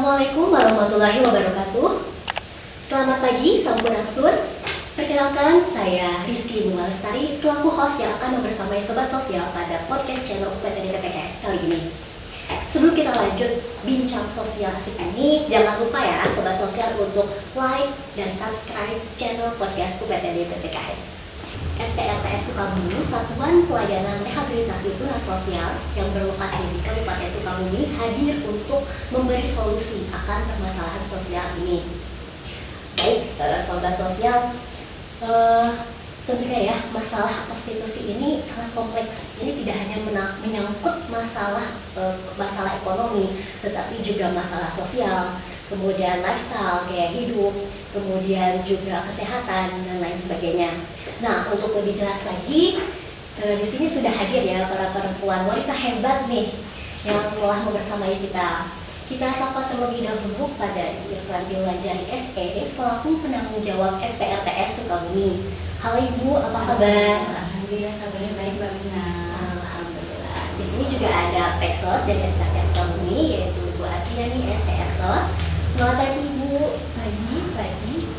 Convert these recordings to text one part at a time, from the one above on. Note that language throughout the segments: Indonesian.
Assalamualaikum warahmatullahi wabarakatuh. Selamat pagi, Sampurasun. Perkenalkan, saya Rizky Bunga Lestari selaku host yang akan membersamai Sobat Sosial pada podcast channel UPTD PPKS kali ini. Sebelum kita lanjut bincang sosial asik ini, jangan lupa ya Sobat Sosial untuk like dan subscribe channel podcast UPTD PPKS. SPRTS Sukabumi, Satuan Pelayanan Rehabilitasi Tunas Sosial yang berlokasi di Kabupaten Sukabumi, hadir untuk memberi solusi akan permasalahan sosial ini. Baik, Sobat Sosial, tentunya ya masalah prostitusi ini sangat kompleks. Ini tidak hanya menyangkut masalah ekonomi, tetapi juga masalah sosial, kemudian lifestyle, gaya hidup, kemudian juga kesehatan dan lain sebagainya. Nah, untuk lebih jelas lagi, di sini sudah hadir ya para perempuan wanita hebat nih yang telah membersamai kita. Kita sapa terlebih dahulu pada Irfan Dilwanjari SE selaku penanggung jawab SPRTS Sukabumi. Halo Ibu, apa kabar? Alhamdulillah kabarnya baik Mbak Bina. Alhamdulillah. Di sini juga ada Peksos dari SPRTS Sukabumi yaitu Ibu Adriani ST Exos. Selamat pagi Ibu.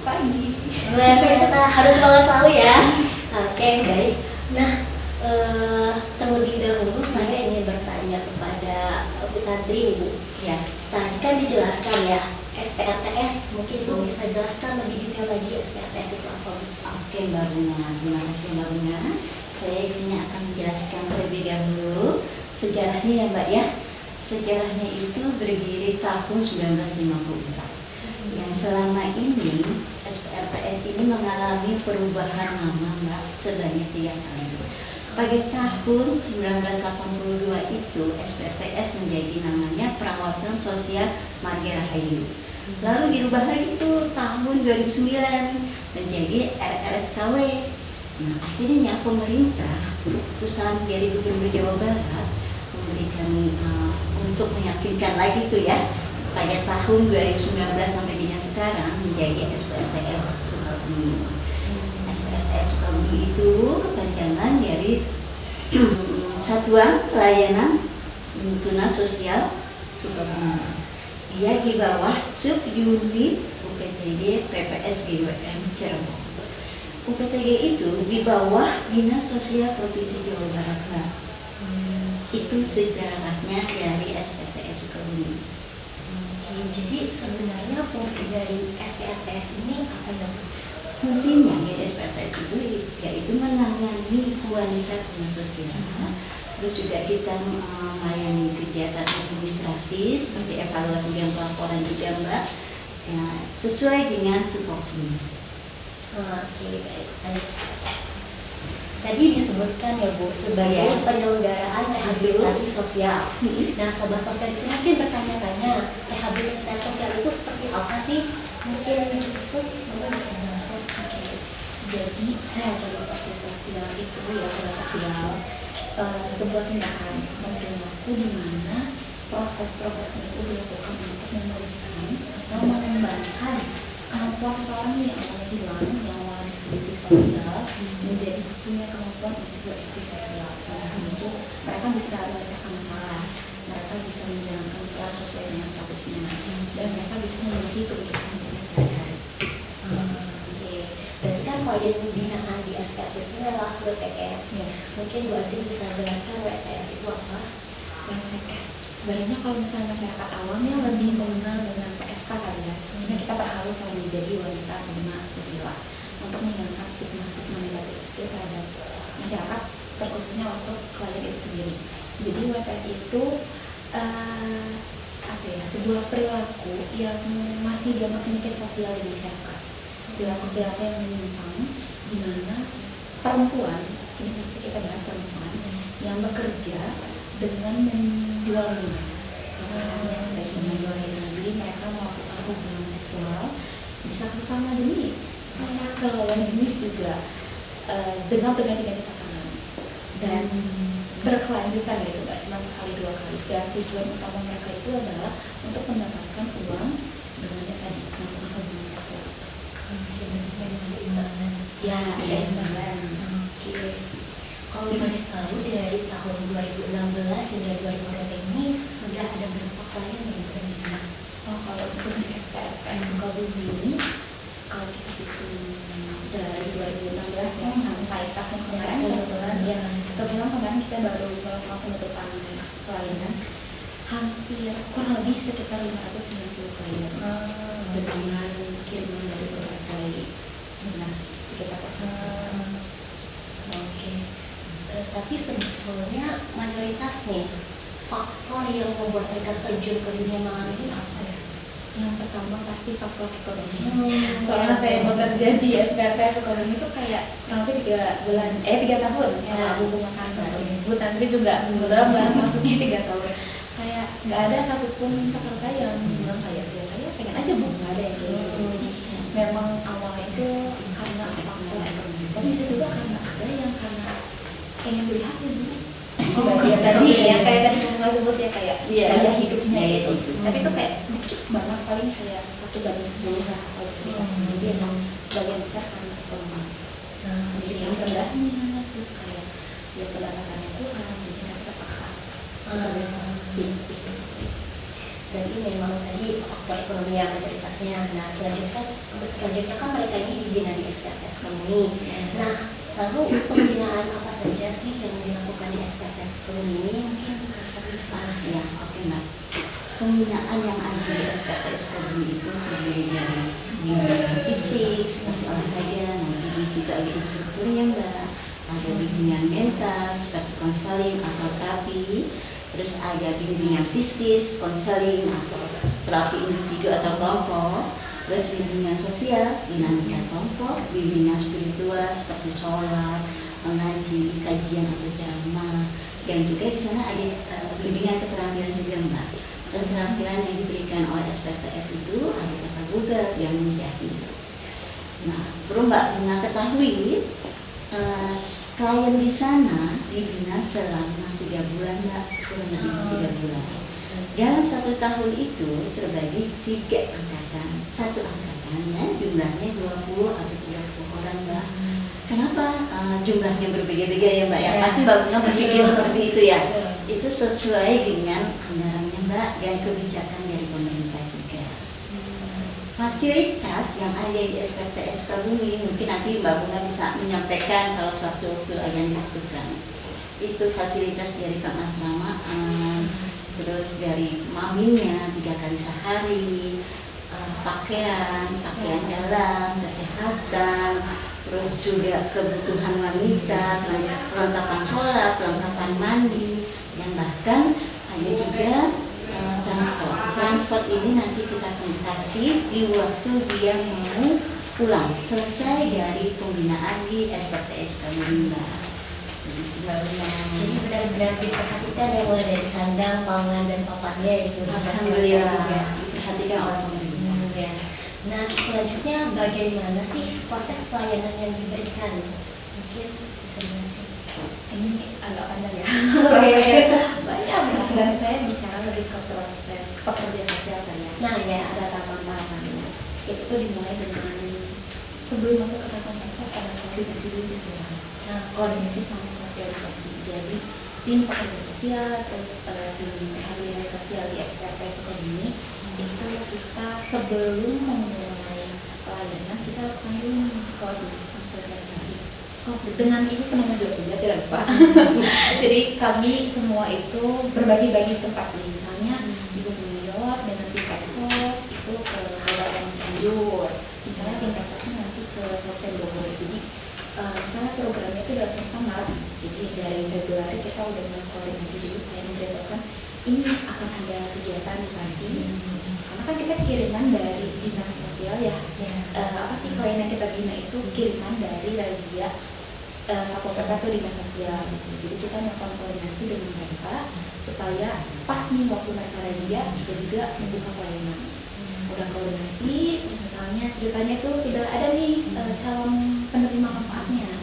Pagi. Luar biasa, harus semangat selalu ya. Oke, baik. Nah, terlebih dahulu saya ingin bertanya kepada Bu Tantri Ibu. Ya. Tadi kan dijelaskan ya SPRTS, mungkin Ibu bisa jelaskan lebih detail lagi SPRTS itu apa? Oke Mbak Bina, terima kasih Mbak Bina. Saya di sini akan menjelaskan terlebih dahulu sejarahnya ya Mbak ya. Sejarahnya itu berdiri tahun 1954. Yang selama ini SPRTS ini mengalami perubahan nama Mbak sebanyak 3 kali. Pada tahun 1982 itu SPRTS menjadi namanya Perawatan Sosial Marga Rahayu. Lalu dirubah lagi itu tahun 2009 menjadi RRSKW. Nah, akhirnya pemerintah keputusan dari Gubernur Jawa Barat memberikan untuk meyakinkan lagi itu ya pada tahun 2019 sampai dengan sekarang menjadi SPRTS Sukabumi. SPRTS Sukabumi itu kepanjangan dari Satuan Pelayanan Tunas Sosial Sukabumi. Dia di bawah Subunit UPTD PPS GWM Cirebon. UPTG itu di bawah Dinas Sosial Provinsi Jawa Barat. Itu sejarahnya dari SPRTS Sukabumi. Jadi sebenarnya fungsi dari SPRTS ini apa ya? Fungsinya dari SPRTS itu yaitu menangani kualitas tunas sosial. Terus juga kita melayani kegiatan administrasi seperti evaluasi dan pelaporan juga Mbak ya, sesuai dengan tupoksinya. Oke, baik. Tadi disebutkan ya Bu sebagai penyelenggaraan rehabilitasi sosial. Nah, Sobat Sosial di sini mungkin bertanya-tanya, rehabilitasi sosial itu seperti apa sih? Mungkin khusus Bapak bisa jelaskan. Jadi rehabilitasi sosial itu ya sosial sebuah tindakan perilaku di mana proses-prosesnya itu dilakukan untuk memulihkan atau mengembangkan kemampuan seseorang yang awalnya hilang, yang awalnya diskusi sosial menjadi punya kemampuan untuk beraktif sosial. Contohnya itu mereka bisa memecahkan masalah, mereka bisa menjalankan peran sesuai dengan statusnya, dan mereka bisa memiliki kebutuhan sehari-hari. Berarti kan poin pembinaan di SPRTS ini adalah WTS. Mungkin Bu Adri bisa jelaskan WTS itu apa? WTS sebenarnya kalau misalnya masyarakat awamnya lebih mengenal dengan PSK kali ya. Cuma kita berharus selalu jadi wanita penerima susila untuk menghilangkan stigma-stigma negatif itu terhadap masyarakat, terkhususnya untuk klien itu sendiri. Jadi WTS itu sebuah perilaku yang masih dianggap penyakit sosial di masyarakat. Perilaku-perilaku yang menyimpang di mana perempuan, ini khususnya kita bahas perempuan yang bekerja dengan menjual diri. Misalnya sebagai menjual diri, mereka melakukan hubungan seksual bisa sesama jenis, bisa ke lawan jenis juga dengan berganti-ganti pasangan dan berkelanjutan gitu, nggak cuma sekali dua kali. Dan tujuan utama mereka itu adalah untuk mendapatkan uang dengan yang tadi melakukan hubungan seksual. Ya, imbangan. Oke. Kalau boleh tahu dari tahun 2016 hingga 2020 ini sudah ada berapa klien yang berhenti? Kalau untuk di SPFS Sukabumi, kalau kita hitung dari 2016 ya sampai tahun kemarin kebetulan kemarin kita baru melakukan penutupan pelayanan hampir kurang lebih sekitar 590 klien dengan kiriman dari berbagai dinas sekitar provinsi. Oke. Tapi sebetulnya mayoritas nih faktor yang membuat mereka terjun ke dunia malam ini apa ya? Yang pertama pasti faktor ekonomi. Soalnya saya bekerja di SPFS Sukabumi itu kayak kurang lebih 3 tahun sama hubungan kantor. Tapi juga bareng masuknya 3 tahun. Kayak nggak ada satupun peserta yang bilang kayak biasanya pengen aja bu, nggak ada yang kayak gitu. Memang awalnya itu karena faktor ekonomi. Tapi bisa juga karena ada yang karena pengen beli HP bu. Tadi ya kayak tadi bunga sebut ya kayak gaya hidupnya itu. Tapi itu kayak sedikit banget, paling kayak 1/10 lah kalau cerita. Jadi emang sebagian besar karena ekonomi. Jadi yang rendahnya terus kayak ya pendapatannya kurang, jadi kita terpaksa Dan ini memang tadi faktor ekonomi yang mayoritasnya. Nah selanjutnya kan mereka ini dibina di SPFS Sukabumi. Nah lalu pembinaan apa saja sih yang dilakukan di SPFS Sukabumi ini? Mungkin ya, oke Mbak. Pembinaan yang ada di SPFS Sukabumi itu terdiri dari bimbingan fisik seperti olahraga, nanti di situ ada instrukturnya Mbak, ada bimbingan mental seperti konseling atau terapi, terus ada bimbingan psikis, konseling atau terapi individu atau kelompok, terus bimbingan sosial, dinamika kelompok, bimbingan spiritual seperti sholat, mengaji, kajian atau ceramah, dan juga di sana ada bimbingan keterampilan juga Mbak. Keterampilan yang diberikan oleh SPFS itu ada kata Google yang menjahit. Nah, perlu Mbak ketahui klien di sana dibina selama 3 bulan Mbak, kurang lebih 3 bulan. Dalam 1 tahun itu terbagi 3 angkatan, 1 angkatan ya jumlahnya 20 atau 30 orang Mbak. Kenapa jumlahnya berbeda-beda ya Mbak ya? Pasti Mbak Bunga berpikir seperti itu ya. Itu sesuai dengan anggarannya Mbak dan kebijakan dari pemerintah juga. Fasilitas yang ada di SPFS Sukabumi mungkin nanti Mbak Bunga bisa menyampaikan kalau suatu waktu akan dilakukan. Itu fasilitas dari keasramaan, terus dari maminya 3 kali sehari, pakaian dalam, kesehatan, terus juga kebutuhan wanita, perlengkapan sholat, perlengkapan mandi, yang bahkan ada juga transport ini nanti kita akan kasih di waktu dia mau pulang selesai dari pembinaan di SPFS Sukabumi. Jadi benar-benar diperhatikan ya mulai dari sandang, pangan dan papannya itu. Alhamdulillah diperhatikan oleh pemerintah. Ya. Nah selanjutnya bagaimana sih proses pelayanan yang diberikan? Mungkin bisa dijelasin. Ini agak panjang ya. Banyak dan saya bicara lebih ke proses pekerja sosial kan ya. Nah ya, Ada tahapan-tahapannya. Itu dimulai dengan sebelum masuk ke tahapan proses ada koordinasi dulu sih. Nah, koordinasi sama sosialisasi. Jadi tim pekerja sosial terus tim rehabilitasi sosial di SPFS Sukabumi itu kita sebelum memulai pelayanan kita lakukan dulu koordinasi sama sosialisasi. Dengan itu penanggung jawab juga tidak lupa. Jadi kami semua itu berbagi-bagi tempat. Misalnya Ibu penanggung jawab dengan tim Peksos itu ke Kabupaten Cianjur. Misalnya tim Peksosnya nanti ke Kabupaten Bogor. Jadi misalnya programnya itu dalam serta Maret. Jadi dari Februari kita udah mengkoordinasi dulu kayak memberitahukan ini akan ada kegiatan di panti. Karena kan kita kiriman dari dinas sosial ya. Apa sih klien yang kita bina itu kiriman dari razia Satpol PP atau dinas sosial gitu. Jadi kita melakukan koordinasi dengan mereka supaya pas nih waktu mereka razia kita juga membuka pelayanan. Udah koordinasi, misalnya ceritanya itu sudah ada nih calon penerima manfaatnya,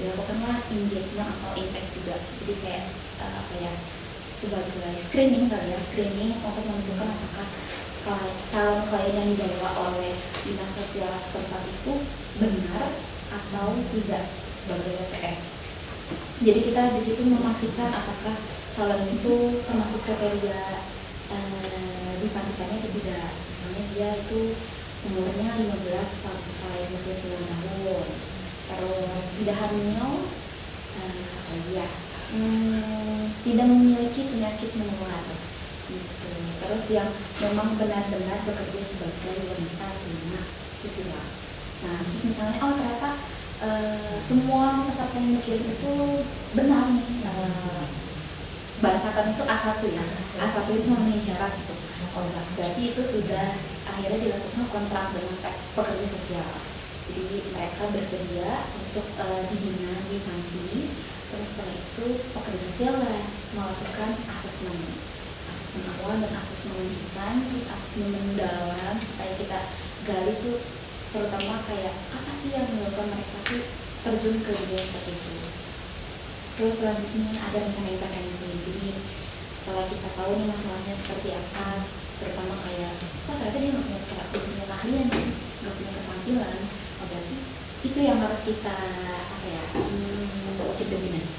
dilakukanlah engagement atau impact juga. Jadi kayak sebagai screening kali ya, screening untuk menentukan apakah calon klien yang dibawa oleh dinas sosial setempat itu benar atau tidak sebagai WPS. Jadi kita di situ memastikan apakah calon itu termasuk kriteria dipantikannya itu beda. Misalnya dia itu umurnya 15 sampai 29 tahun. Terus tidak hamil, apa ya? Tidak memiliki penyakit menular. Gitu. Terus yang memang benar-benar bekerja sebagai wanita tunanetra susila. Nah, terus misalnya ternyata semua peserta yang dikirim itu benar nih, bahasakan itu A1 ya, A1 itu memenuhi syarat gitu. Oh enggak, berarti itu sudah akhirnya dilakukan kontrak dengan pekerja sosial. Jadi mereka bersedia untuk dibina di panti. Terus setelah itu pekerja sosial lah melakukan asesmen awal dan asesmen lanjutan, terus asesmen mendalam supaya kita gali tuh terutama kayak apa sih yang menyebabkan mereka tuh terjun ke dunia seperti itu. Terus selanjutnya ada rencana intervensi. Jadi setelah kita tahu nih masalahnya seperti apa, terutama kayak ternyata dia nggak punya keahlian, nggak punya keterampilan, berarti itu yang harus kita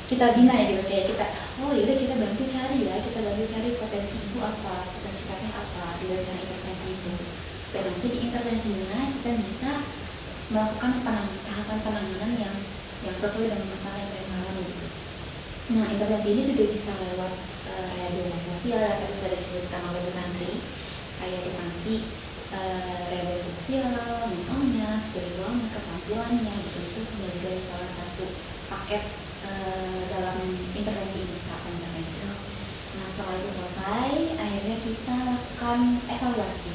kita bina ya gitu. Kayak kita yaudah kita bantu cari potensi ibu apa, potensi kakek apa di rencana intervensi itu, supaya nanti di intervensinya kita bisa melakukan tahapan penanganan yang sesuai dengan masalah yang kita alami gitu. Nah, intervensi ini juga bisa lewat rehabilitasi ya, tadi sudah disebutkan oleh Bu Nantri, kayak di panti rehabilitasi sosial, mentalnya, spiritualnya, keterampilannya gitu. Itu sebagai salah satu paket dalam intervensi ini, tahapan intervensi. Nah, setelah itu selesai, akhirnya kita lakukan evaluasi.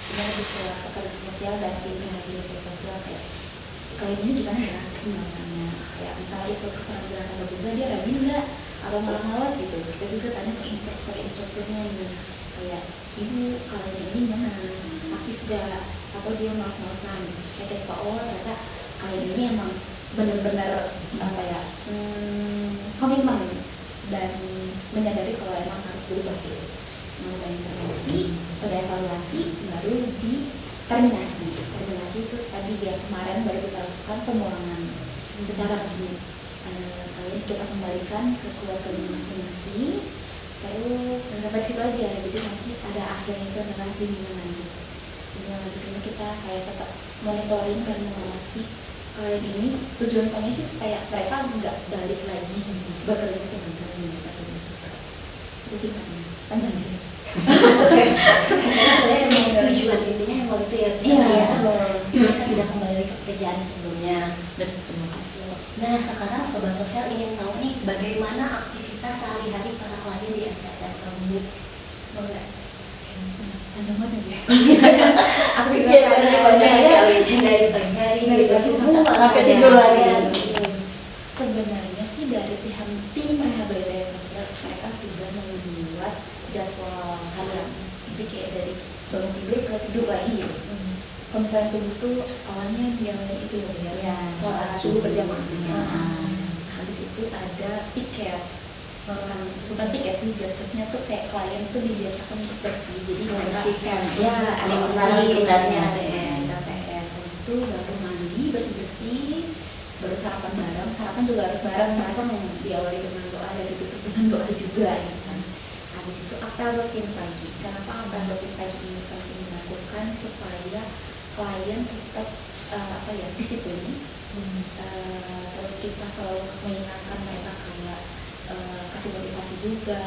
Sebenarnya bisa pekerja sosial dan tim rehabilitasi sosial kayak kali ini gimana ya perkembangannya, kayak misalnya itu keterampilan atau juga dia rajin nggak atau malah malas gitu. Kita juga tanya ke instrukturnya nih, kayak ibu kalau ini gimana, aktif gak atau dia malas-malasan gitu. Supaya kita ternyata kali ini emang benar-benar komitmen dan menyadari kalau emang harus berubah gitu. Nah, udah intervensi, udah evaluasi, baru di terminasi itu tadi dia kemarin baru kita lakukan pemulangan secara resmi. Kalian kita kembalikan ke keluarga masing-masing, terus sampai situ aja. Jadi nanti ada akhirnya itu adalah bimbingan lanjut ini kita kayak tetap monitoring dan mengawasi kalian ini. Tujuan kami sih supaya mereka nggak balik lagi bekerja sebagai pekerja sosial. Itu sih panjang ya. Sebenarnya emang tujuan intinya emang itu ya, mereka tidak kembali ke pekerjaan sebelumnya. Betul. Nah, sekarang Sobat Sosial ingin tahu nih bagaimana aktivitas sehari-hari para klien di SPLS Kamu. Mau nggak? Panjang banget ya. Aktivitas sehari-hari dari pagi hari dari subuh sampai tidur lagi. Sebenarnya sih dari pihak tim rehabilitasi sosial mereka sudah membuat jadwal harian. Jadi kayak dari bangun tidur ke tidur lagi gitu. Kalau misalnya subuh tuh awalnya dia itu ya sholat subuh berjamaah. Habis itu ada piket, bukan piket sih, jatuhnya tuh kayak klien tuh dibiasakan untuk bersih. Jadi membersihkan ya ada lingkungan sekitarnya, ada TPS. Itu baru mandi bersih-bersih, baru sarapan bareng. Sarapan juga harus bareng diawali dengan doa dan ditutup dengan doa juga gitu kan. Habis itu apel rutin pagi. Kenapa apel rutin pagi ini penting dilakukan? Supaya klien tetap disiplin. Terus kita selalu mengingatkan mereka kayak kasih motivasi juga,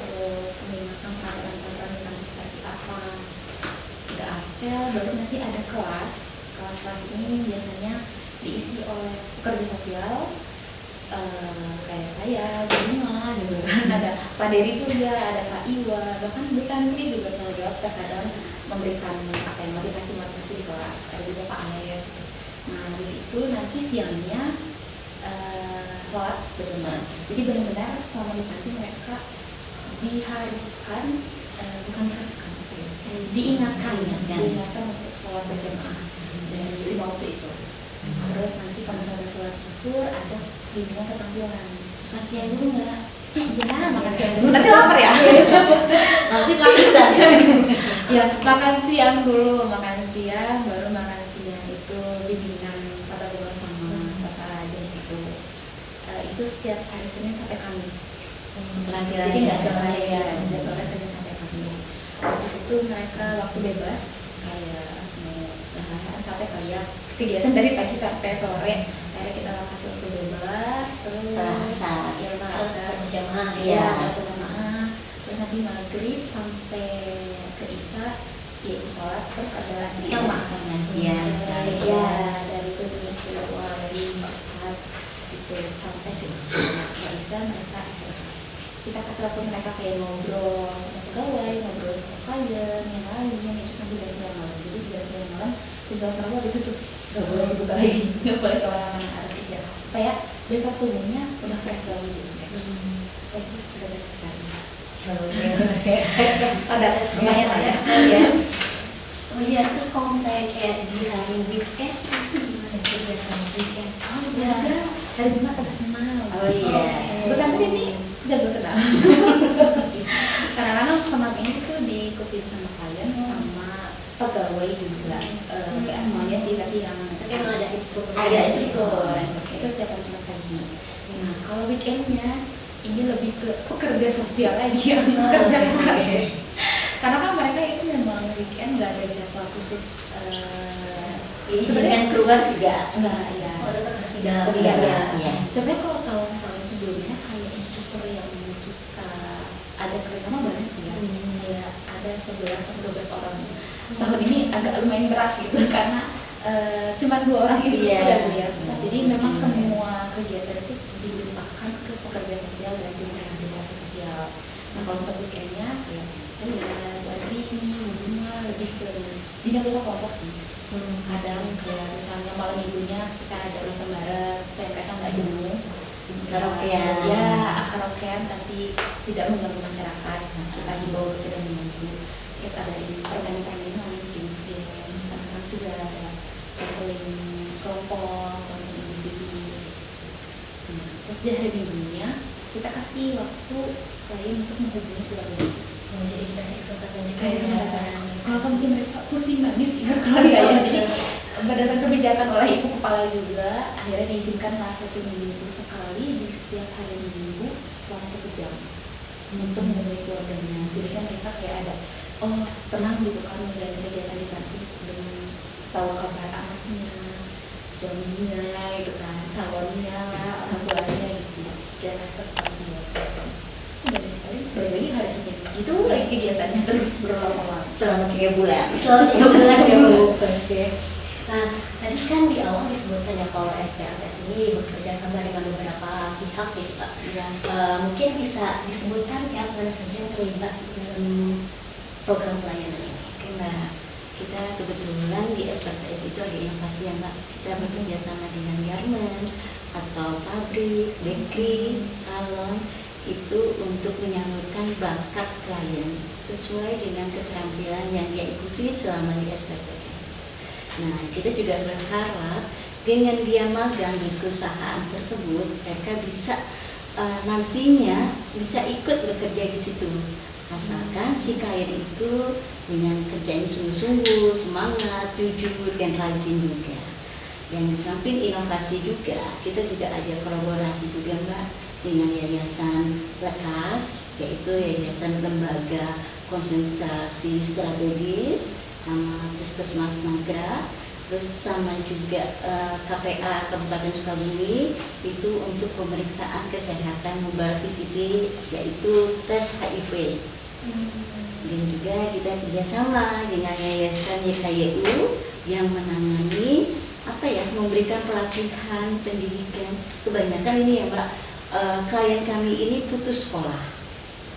terus mengingatkan peraturan seperti apa. Udah apel, baru nanti ada kelas ini biasanya diisi oleh pekerja sosial kayak saya, Bunga, gitu kan. Ada Pak Dery juga, ada Pak Iwa, bahkan Bu Tantri juga terkadang memberikan motivasi di kelas. Ada juga Pak Amer. Nah, di situ nanti siangnya sholat berjamaah. Jadi benar-benar selama di panti mereka diingatkan untuk sholat berjamaah dari 5 waktu itu. Terus nanti kalau misalnya sholat zuhur ada bimbingan keterampilan. Makan siang dulu nggak? Iya, makan siang dulu. Nanti lapar ya? Nanti bisa. Ya, makan siang dulu, baru makan siang itu bimbingan tata bola sama tata raden itu. Itu setiap hari Senin sampai Kamis. Jadi nggak setiap hari ya, jadwalnya Senin sampai Kamis. Habis itu itu mereka waktu bebas kayak mau sampai kayak kegiatan dari pagi sampai sore, akhirnya kita kasih waktu bebas terus Setelah asar. ya Satu jamaah Iya. ya. satu jamaah, terus nanti maghrib sampai ke isya yaitu sholat, terus ada sama pengajian ya dari penulis spiritual dari Ustaz itu sampai ke isya. Nah, setelah isya mereka istirahat, kita kasih waktu mereka kayak ngobrol sama pegawai, ngobrol sama klien yang lain, itu sampai jam 9 malam. Jadi jam 9 malam tinggal sama ditutup, nggak boleh dibuka lagi, nggak boleh kemana-mana, harus istirahat supaya besok subuhnya udah fresh lagi gitu. Itu sudah selesai. Padahal lumayan lah ya. Oh iya, terus kalau misalnya kayak di hari weekend, gimana kegiatan weekend? Oh iya, hari Jumat agak senang. Oh iya. Bukan ini jago tenang. Kadang-kadang sama ini tuh diikuti sama klien sama pegawai juga. Enggak semuanya sih, tapi yang Tapi emang ada instruktur. ada instruktur. Itu setiap hari Jumat pagi. Nah, kalau weekendnya ini lebih ke pekerja sosial lagi yang kerja keras. Karena kan mereka itu memang weekend nggak ada jadwal khusus. Izinkan keluar juga. Enggak ya. Oh, tetap harus di dalam. Iya, ya. iya. Sebenarnya kalau tahun-tahun sebelumnya kayak instruktur yang kita ajak kerjasama banyak sih ya. Kayak ada 11 sampai 12 orang. Tahun ini agak lumayan berat gitu karena cuma 2 orang instruktur dan ya. Jadi memang semua kegiatan itu dilimpahkan ke pekerja sosial dan tim rehabilitasi sosial. Nah kalau untuk weekendnya ya dari ini hubungan lebih ke dinamika kelompok sih. Kadang kayak misalnya malam minggunya kita ada nonton bareng supaya mereka nggak jenuh. Karaokean. Ya, karaokean tapi tidak mengganggu masyarakat. Nah, kita himbau tidak mengganggu. Terus ada ini permainan-permainan lain, games. Kadang juga ada konseling kelompok, konseling individu. Terus di hari minggunya kita kasih waktu klien untuk menghubungi keluarga. Oh, jadi kita kasih kesempatan juga Kayak ya. kalau kan mungkin mereka pusing nangis ya kalau ya, jadi berdasarkan kebijakan oleh ibu kepala juga akhirnya diizinkan lah 1 minggu itu sekali di setiap hari minggu selama 1 jam untuk menemui keluarganya. Jadi kan mereka kayak ada tenang gitu kan menjalani kegiatan di kantin dengan tahu kabar anaknya, suaminya gitu kan, calonnya lah, orang tuanya gitu. Dan seperti itu. Dari hari Senin itu lagi kegiatannya terus berulang-ulang Selama 3 bulan. Selamat siang benar ya Bu. Oke. Nah, tadi kan di awal disebutkan ya kalau SPLS ini bekerja sama dengan beberapa pihak gitu Pak. Ya. Mungkin bisa disebutkan pihak mana saja yang terlibat dalam program pelayanan ini. Oke Mbak, kita kebetulan di SPLS itu ada inovasi ya Mbak. Kita bekerja sama dengan garment atau pabrik, bakery, salon itu untuk menyalurkan bakat klien sesuai dengan keterampilan yang dia ikuti selama di SPLS. Nah, kita juga berharap dengan dia magang di perusahaan tersebut, mereka bisa nantinya bisa ikut bekerja di situ. Asalkan si klien itu dengan kerjanya sungguh-sungguh, semangat, jujur, dan rajin juga. Yang di samping inovasi juga, kita juga ada kolaborasi juga Mbak dengan Yayasan Lekas, yaitu Yayasan Lembaga Konsentrasi Strategis sama Puskesmas Nagra, terus sama juga KPA Kabupaten Sukabumi itu untuk pemeriksaan kesehatan mobile VCT, yaitu tes HIV. Dan juga kita kerjasama dengan Yayasan YKYU yang menangani memberikan pelatihan pendidikan. Kebanyakan ini ya Mbak, klien kami ini putus sekolah.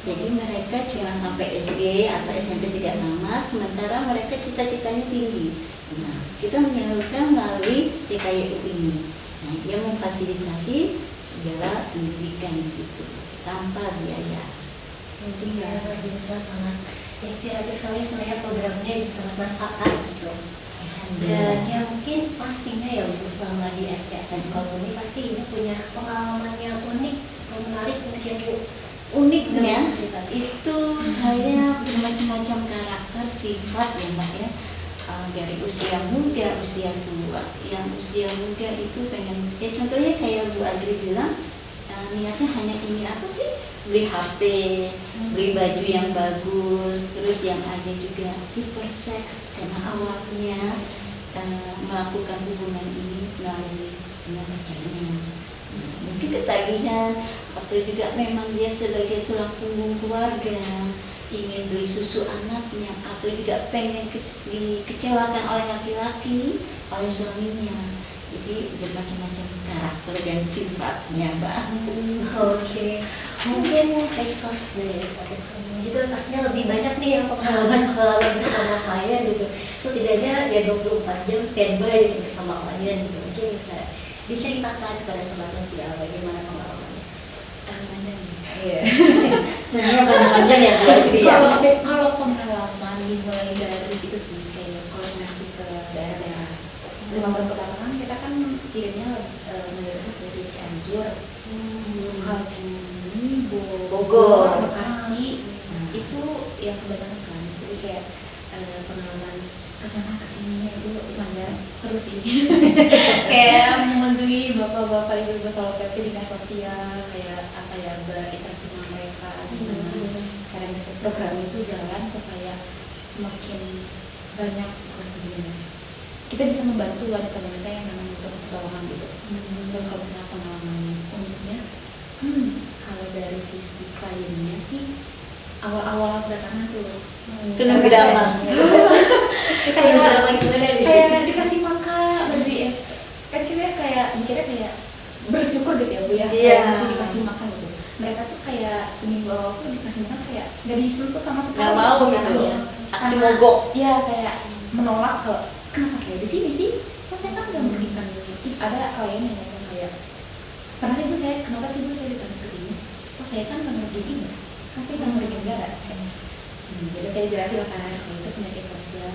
Jadi mereka cuma sampai SD atau SMP tidak tamat, sementara mereka cita-citanya tinggi. Nah, kita menyalurkan melalui YKYU ini. Nah, dia memfasilitasi segala pendidikan di situ tanpa biaya. Mungkin ya bisa sangat inspiratif sekali sebenarnya programnya sangat bermanfaat gitu. Dan ya mungkin pastinya ya Bu selama di SPLS ini pasti ini punya pengalaman yang unik, menarik mungkin Bu. Unik ya, cerita. itu saya bermacam-macam karakter sifat ya Mbak ya. Dari usia muda, usia tua. Yang usia muda itu pengen, ya contohnya kayak Bu Adri bilang, niatnya hanya ingin apa sih, beli HP, beli baju yang bagus, terus yang ada juga hiperseks karena awalnya melakukan hubungan ini melalui dengan pacarnya. Mungkin ketagihan atau juga memang dia sebagai tulang punggung keluarga ingin beli susu anaknya, atau juga pengen dikecewakan oleh laki-laki, oleh suaminya. Jadi bermacam-macam karakter dan sifatnya, Mbak. Oke, mungkin Pesos dari sebagai suami juga pastinya lebih banyak nih yang pengalaman bersama klien gitu. Setidaknya ya 24 jam standby gitu bersama klien gitu. Mungkin bisa diceritakan kepada sobat sosial bagaimana pengalamannya. Panjang. Iya. Sebenarnya panjang ya Bu Agri ya. Kalau pengalaman dimulai dari itu sih, kayak koordinasi ke daerah-daerah. 5 tahun pertama kan kita kan kirimnya mayoritas dari Cianjur, Sukabumi, Bogor, Bekasi. Itu yang kebanyakan kan. Jadi kayak pengalaman kesana kesininya itu lumayan seru sih. Kayak mengunjungi bapak-bapak ibu-ibu Satpol PP di dinas sosial, kayak apa ya, berinteraksi dengan mereka, gimana cara program itu jalan supaya semakin banyak kita bisa membantu wanita-wanita yang memang butuh pertolongan gitu. Terus kalau misalnya pengalaman uniknya, kalau dari sisi kliennya sih awal-awal kedatangan tuh Kena drama. kayak dikasih makan dari kan kita kayak mikirnya kayak bersyukur gitu ya Bu ya, Iya. masih dikasih makan gitu. Mereka tuh kayak seminggu awal tuh dikasih makan kayak nggak disentuh sama sekali. Nggak mau gitu. makanannya. Aksi Karena- mogok. Iya, kayak menolak kalau kenapa saya di sini sih? Kok saya kan nggak memberikan gitu. Terus ada klien yang ngomong kayak, pernah sih Bu saya, kenapa sih Bu saya ditanya ke sini? Kok saya kan nggak ngerjain ya? Kan saya nggak ngerjain negara. Jadi saya jelasin lah kan, kalau itu penyakit sosial,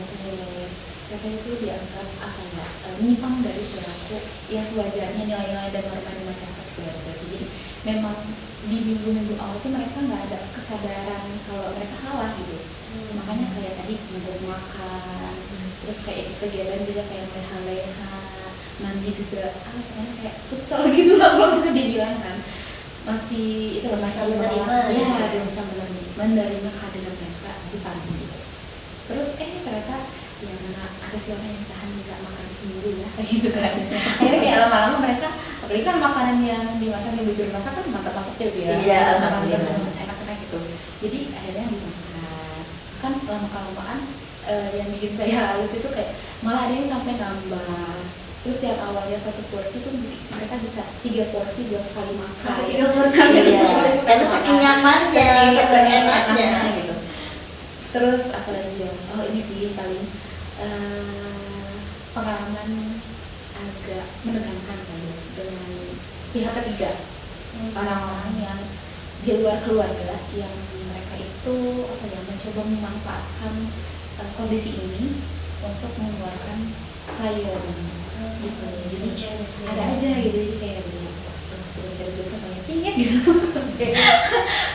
mereka itu dianggap apa ya, menyimpang dari perilaku ya sewajarnya nilai-nilai dan norma di masyarakat keluarga. Jadi memang di minggu-minggu awal itu mereka nggak ada kesadaran kalau mereka salah gitu. Makanya kayak tadi mogok makan, terus kayak kegiatan juga kayak leha-leha, mandi juga, pokoknya kayak futsal gitu lah kalau bisa dibilang kan. Masih itu loh, Bisa masih menerima, ya, gitu. belum bisa menerima kehadiran mereka di pagi gitu. Terus ternyata ya mana ada sih orang yang tahan nggak makan seminggu ya kayak gitu kan. Akhirnya kayak lama-lama mereka, apalagi kan makanan yang dimasak yang bujur masak kan mantap-mantap gitu ya. Iya, mantap alhamdulillah. enak-enak gitu. Jadi akhirnya dimakan. Kan lama-kelamaan yang bikin saya lucu itu kayak malah ada yang sampai nambah. Terus yang awalnya 1 porsi tuh mereka bisa 3 porsi 2 kali makan. Sampai 3 porsi. Iya. Karena saking nyamannya, saking enaknya gitu. Terus apalagi ya? Oh ini sih paling pengalaman agak menegangkan kali ya, dengan pihak ketiga, orang-orang yang di luar keluarga yang mereka itu apa ya, mencoba memanfaatkan kondisi ini untuk mengeluarkan klien gitu. Jadi ada aja gitu, jadi kayak terus saya juga kayak tinggi gitu.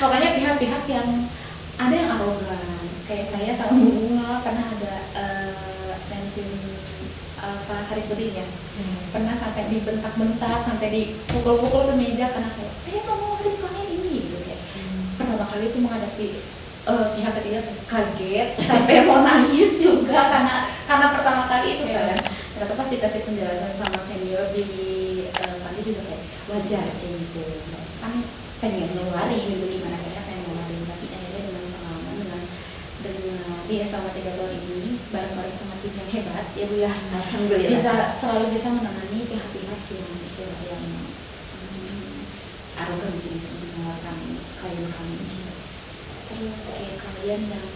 Pokoknya pihak-pihak yang ada yang arogan, kayak saya sama Bu Bunga pernah ada pensiun hari Budi ya, pernah sampai dibentak-bentak, sampai dipukul-pukul ke meja karena kayak saya nggak mau hari klien ini gitu. Kayak pertama kali itu menghadapi pihak ketiga kaget sampai mau nangis juga karena pertama kali itu kan. Ternyata pas dikasih penjelasan sama senior di tadi juga kayak wajar kayak gitu, kan pengen ngeluarin gitu, gimana caranya pengen ngeluarin, tapi akhirnya dengan pengalaman dengan dia selama 3 tahun ini bareng-bareng sama tim yang hebat ya Bu ya, Alhamdulillah. selalu bisa menangani pihak-pihak yang arogan gitu untuk mengeluarkan klien kami gitu. Terus kayak kalian yang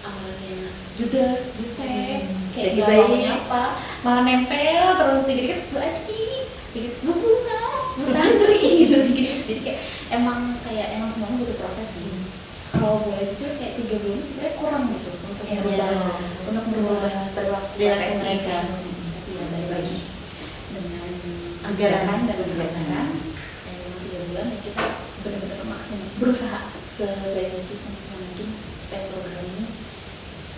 awalnya judes, jutek, kayak Jadi nggak baik. mau nyapa, malah nempel terus dikit-dikit Bu Adi, dikit Bu Bunga, Bu Tantri gitu, dikit-dikit. Jadi kayak emang semuanya butuh proses sih. Kalau boleh jujur kayak 3 bulan sebenarnya kurang gitu untuk Iya, merubah iya. untuk merubah perilaku Perilaku mereka. Tapi ya balik lagi dengan Anggaran dan anggaran. Memang 3 bulan ya kita benar-benar maksimal berusaha sebaik mungkin semaksimal mungkin supaya program ini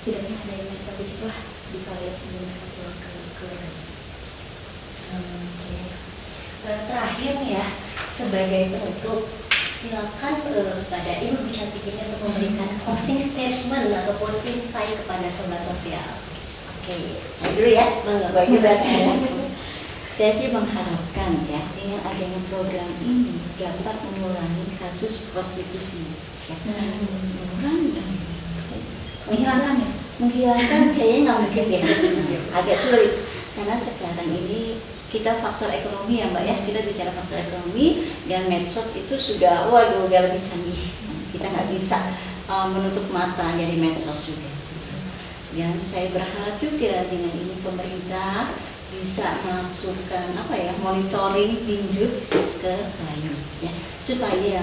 setidaknya ada yang mereka dikit lah bisa lihat sebelum mereka pulang ke keluarga. Oke. Terakhir nih ya, sebagai penutup, silakan kepada Ibu Cantik ini untuk memberikan closing statement ataupun insight kepada sobat sosial. Oke, saya dulu ya. Baik. Saya sih mengharapkan ya dengan adanya program ini dapat mengurangi kasus prostitusi. Ya. Menghilangkan kayaknya nggak mungkin ya, agak sulit karena sekarang ini kita faktor ekonomi ya Mbak ya, kita bicara faktor ekonomi dan medsos itu sudah udah lebih canggih, kita nggak bisa menutup mata dari medsos juga. Dan saya berharap juga dengan ini pemerintah bisa melangsungkan monitoring tinjau ke klien ya, supaya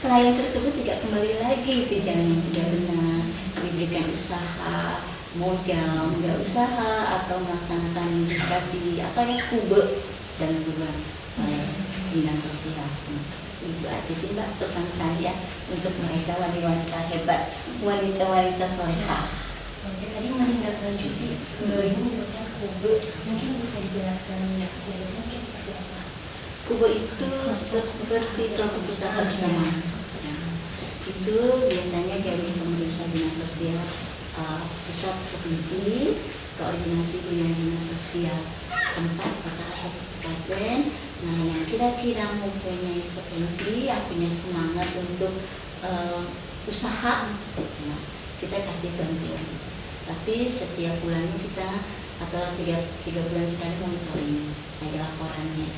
klien tersebut tidak kembali lagi ke jalan yang tidak benar, diberikan usaha, modal usaha atau melaksanakan dikasih kube dan juga oleh dinas sosial. Itu aja sih Mbak pesan saya untuk mereka wanita-wanita hebat, wanita-wanita solehah. Tadi menindaklanjuti ini menyebutkan kube, mungkin bisa dijelaskan kube mungkin seperti apa? Kube itu seperti kelompok usaha bersama. Itu biasanya dari pemerintah dinas sosial pusat provinsi, koordinasi dengan dinas sosial tempat kota atau kabupaten. Nah, yang kira-kira mempunyai potensi, yang punya semangat untuk usaha, nah, kita kasih bantuan. Tapi setiap bulannya kita atau tiga bulan sekali monitoring, ada laporannya.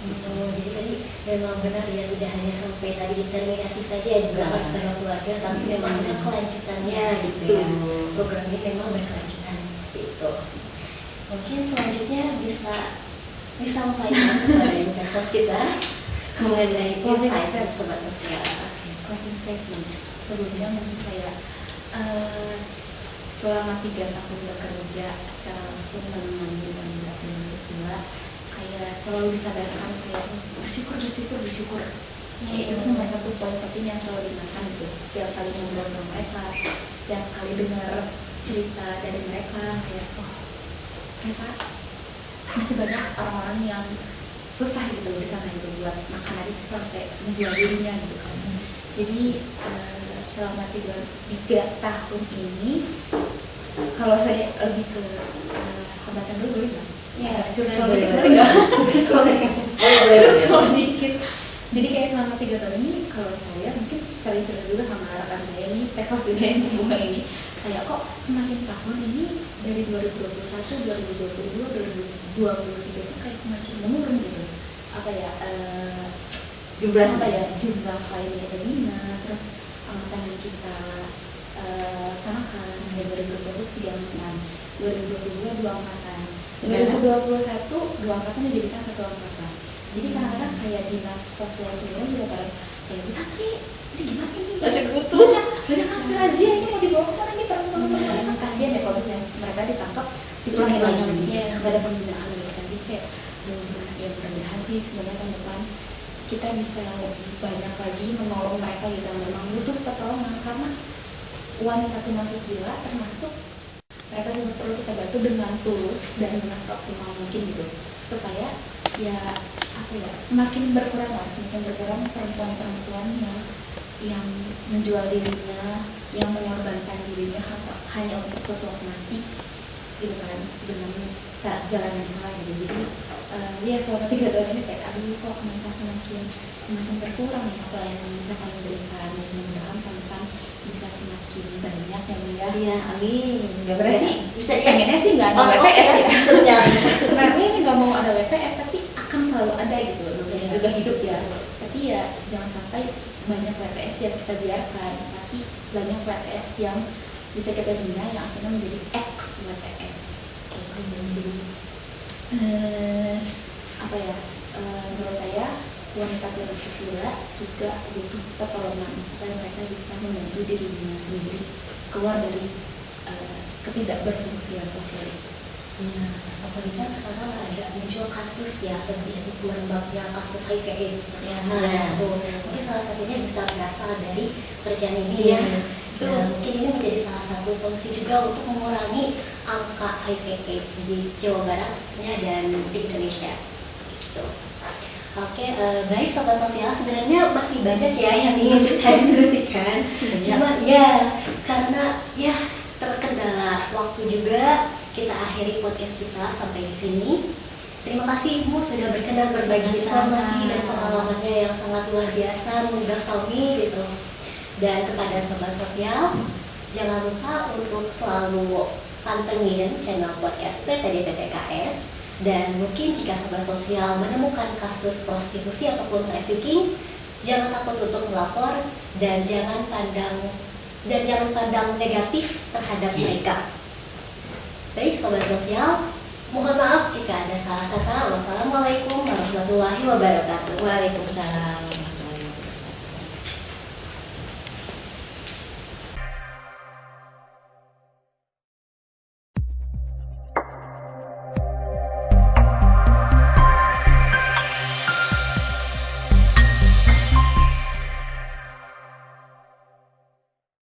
Jadi tadi memang benar ya, tidak hanya sampai tadi determinasi saja juga pada keluarga, tapi memang ada kelanjutannya gitu ya. Program ini memang berkelanjutan seperti itu. Mungkin selanjutnya bisa disampaikan kepada investors kita mengenai insight sobat sosial. Closing statement. Sebelumnya mungkin saya selama 3 tahun bekerja secara langsung menangani wanita sosial, kayak selalu disadarkan kayak bersyukur. Kayak itu nomor satu poin penting yang selalu diingatkan gitu. Setiap kali ngobrol sama mereka, setiap kali dengar cerita dari mereka, kayak mereka masih banyak orang-orang yang susah gitu loh di sana gitu buat makan aja sampai menjual dirinya gitu kan. Jadi selama 3 tahun ini, kalau saya lebih ke hambatan dulu boleh nggak? Ya, curcol dikit. Jadi kayak selama 3 tahun ini, kalau saya mungkin sering cerita juga sama rekan saya nih, tekos juga yang bunga ini, kayak kok semakin tahun ini dari 2021, 2022, 2023 itu kayak semakin menurun gitu. Jumlah kliennya Edina, terus angkatan kita samakan dari 2021 3 angkatan, 2022 2 angkatan, 2021 2 angkatan dijadikan 1 angkatan. Jadi kadang-kadang kayak dinas sosial itu juga kayak tapi ini gimana ini? Masih butuh. Banyak hasil razia ini mau dibawa ke mana nih perempuan-perempuan, kasihan ya kalau misalnya mereka ditangkap dipulangin lagi, nggak ada pembinaan gitu kan. Jadi kayak ya mudah-mudahan sih semoga tahun depan kita bisa lebih banyak lagi menolong mereka gitu yang memang butuh pertolongan, karena wanita tunas susila termasuk mereka juga perlu kita bantu dengan tulus dan dengan seoptimal mungkin gitu, supaya semakin berkurang perempuan-perempuan yang menjual dirinya, yang mengorbankan dirinya hanya untuk sesuatu nasi gitu kan, dengan jalan yang salah gitu. Jadi selama 3 tahun ini kayak kok mereka semakin berkurang ya apa yang mereka memberikan, mudah-mudahan teman-teman bisa semakin banyak yang Iya, amin. Sebenarnya sih bisa pengennya sih nggak ada WTS ya sistemnya. Sebenarnya ini nggak mau ada WTS, tapi akan selalu ada gitu, namanya juga hidup ya. Tapi ya jangan sampai banyak WTS yang kita biarkan, tapi banyak WTS yang bisa kita bina yang akhirnya menjadi ex WTS. Menurut saya wanita susila juga butuh pertolongan supaya mereka bisa membantu dirinya sendiri keluar dari ketidakberfungsian sosial itu. Apalagi kan sekarang ada muncul kasus ya, lebih berkembangnya kasus HIV/AIDS. Mungkin salah satunya bisa berasal dari pekerjaan ini ya. Mungkin ini menjadi salah satu solusi juga untuk mengurangi angka HIV/AIDS di Jawa Barat khususnya dan di Indonesia. Gitu. Oke, baik Sobat Sosial, sebenarnya masih banyak ya yang ingin kita diskusikan. Cuma ya, karena ya terkendala waktu juga, kita akhiri podcast kita sampai di sini. Terima kasih Ibu sudah berkenan berbagi informasi dan pengalamannya yang sangat luar biasa, menggugah kami gitu. Dan kepada Sobat Sosial, jangan lupa untuk selalu pantengin channel podcast PTD PTKS. Dan mungkin jika Sobat Sosial menemukan kasus prostitusi ataupun trafficking, jangan takut untuk melapor dan jangan pandang negatif terhadap mereka. Baik Sobat Sosial, mohon maaf jika ada salah kata. Wassalamualaikum warahmatullahi wabarakatuh. Waalaikumsalam.